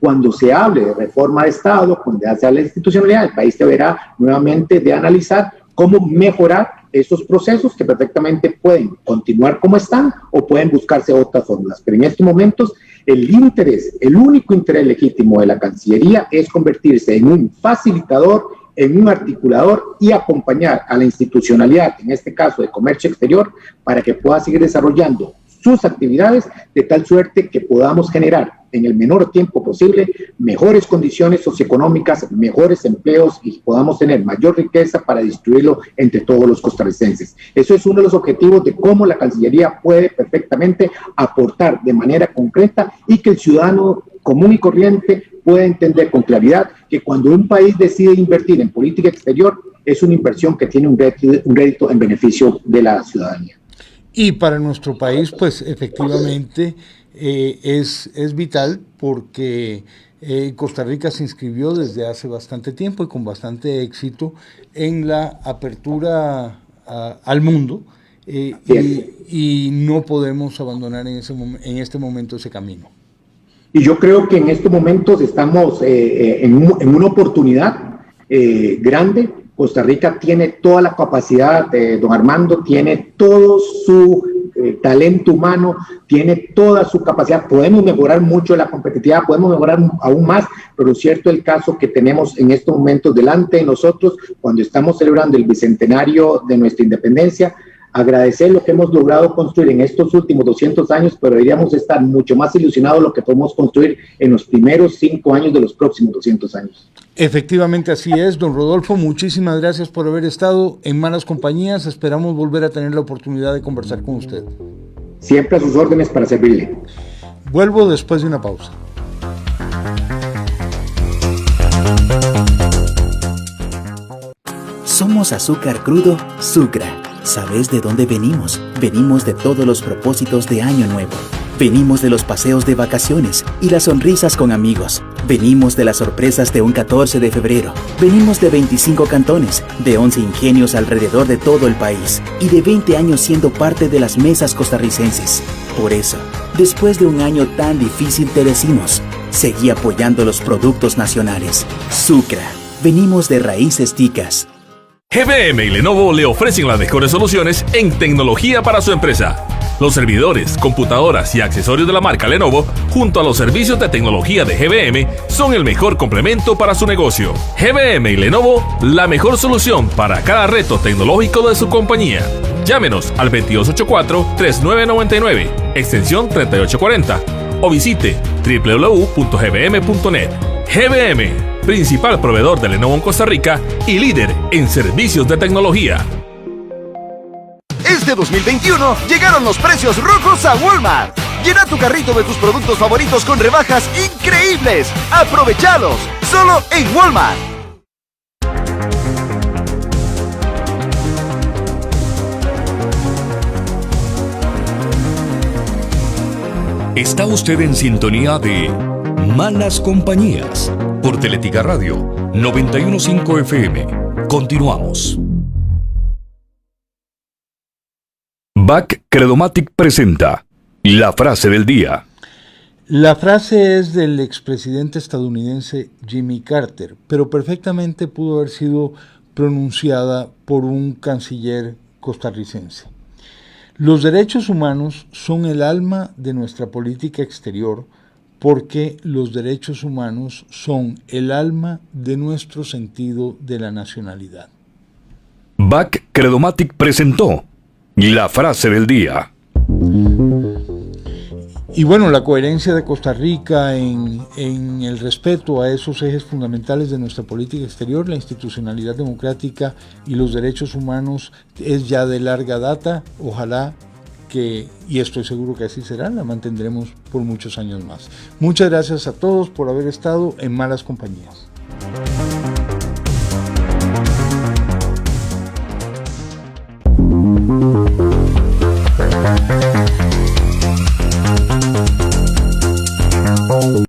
cuando se hable de reforma de Estado, cuando se hable de institucionalidad, el país deberá nuevamente de analizar cómo mejorar esos procesos que perfectamente pueden continuar como están o pueden buscarse otras fórmulas. Pero en estos momentos el único interés legítimo de la Cancillería es convertirse en un facilitador, en un articulador y acompañar a la institucionalidad, en este caso de comercio exterior, para que pueda seguir desarrollando sus actividades de tal suerte que podamos generar en el menor tiempo posible mejores condiciones socioeconómicas, mejores empleos y podamos tener mayor riqueza para distribuirlo entre todos los costarricenses. Eso es uno de los objetivos de cómo la Cancillería puede perfectamente aportar de manera concreta y que el ciudadano común y corriente pueda entender con claridad que cuando un país decide invertir en política exterior es una inversión que tiene un rédito en beneficio de la ciudadanía. Y para nuestro país, pues efectivamente es vital porque Costa Rica se inscribió desde hace bastante tiempo y con bastante éxito en la apertura al mundo y no podemos abandonar en este momento ese camino. Y yo creo que en estos momentos estamos en una oportunidad grande. Costa Rica tiene toda la capacidad, don Armando, tiene todo su talento humano, tiene toda su capacidad. Podemos mejorar mucho la competitividad, podemos mejorar aún más, pero es cierto el caso que tenemos en estos momentos delante de nosotros, cuando estamos celebrando el bicentenario de nuestra independencia. Agradecer lo que hemos logrado construir en estos últimos 200 años, pero deberíamos estar mucho más ilusionados de lo que podemos construir en los primeros 5 años de los próximos 200 años. Efectivamente así es, don Rodolfo, muchísimas gracias por haber estado en Malas Compañías, esperamos volver a tener la oportunidad de conversar con usted. Siempre a sus órdenes para servirle. Vuelvo después de una pausa. Somos azúcar crudo, Sucra. ¿Sabes de dónde venimos? Venimos de todos los propósitos de Año Nuevo. Venimos de los paseos de vacaciones y las sonrisas con amigos. Venimos de las sorpresas de un 14 de febrero. Venimos de 25 cantones, de 11 ingenios alrededor de todo el país y de 20 años siendo parte de las mesas costarricenses. Por eso, después de un año tan difícil te decimos, seguí apoyando los productos nacionales. Sucra. Venimos de raíces ticas. GBM y Lenovo le ofrecen las mejores soluciones en tecnología para su empresa. Los servidores, computadoras y accesorios de la marca Lenovo, junto a los servicios de tecnología de GBM, son el mejor complemento para su negocio. GBM y Lenovo, la mejor solución para cada reto tecnológico de su compañía. Llámenos al 2284-3999, extensión 3840, o visite www.gbm.net. GBM, principal proveedor de Lenovo en Costa Rica y líder en servicios de tecnología. Este 2021 llegaron los precios rojos a Walmart. Llena tu carrito de tus productos favoritos con rebajas increíbles. ¡Aprovechalos! Solo en Walmart. Está usted en sintonía de Malas Compañías por Teletica Radio 915 FM. Continuamos. BAC Credomatic presenta la frase del día. La frase es del expresidente estadounidense Jimmy Carter, pero perfectamente pudo haber sido pronunciada por un canciller costarricense. Los derechos humanos son el alma de nuestra política exterior porque los derechos humanos son el alma de nuestro sentido de la nacionalidad. BAC Credomatic presentó la frase del día. Y bueno, la coherencia de Costa Rica en el respeto a esos ejes fundamentales de nuestra política exterior, la institucionalidad democrática y los derechos humanos es ya de larga data. Ojalá que, y estoy seguro que así será, la mantendremos por muchos años más. Muchas gracias a todos por haber estado en Malas Compañías.